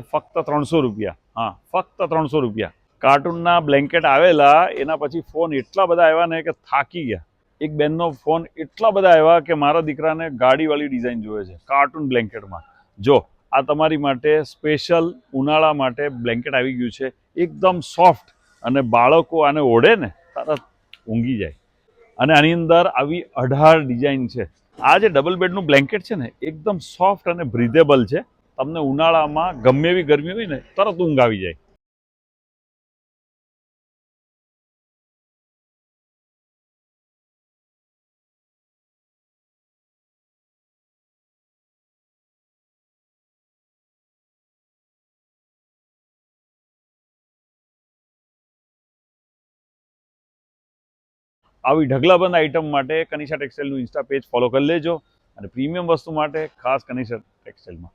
ફક્ત 300 રૂપિયા. હા, ફક્ત 300 રૂપિયા. કાર્ટૂનના બ્લેન્કેટ આવેલા એના પછી ફોન એટલા બધા આવ્યા ને કે થાકી ગયા. એક બેનનો ફોન એટલા બધા આવ્યા કે મારા દીકરાને ગાડીવાળી ડિઝાઇન જોઈએ છે કાર્ટૂન બ્લેન્કેટમાં. જો આ તમારી માટે સ્પેશિયલ ઉનાળા માટે બ્લેન્કેટ આવી ગયું છે, એકદમ સોફ્ટ, અને બાળકો આને ઓઢે ને તરત ઊંઘી જાય. અને આની અંદર આવી 18 ડિઝાઇન છે. આ જે ડબલ બેડનું બ્લેન્કેટ છે ને એકદમ સોફ્ટ અને બ્રીધેબલ છે. તમને ઉનાળામાં ગમે એવી ગરમી હોય ને તરત ઊંઘ આવી જાય. આવી ઢગલાબંધ આઇટમ માટે કનિષા ટેક્સટાઇલનું ઇન્સ્ટા પેજ ફોલો કરી લેજો, અને પ્રીમિયમ વસ્તુ માટે ખાસ કનિષા ટેક્સટાઇલમાં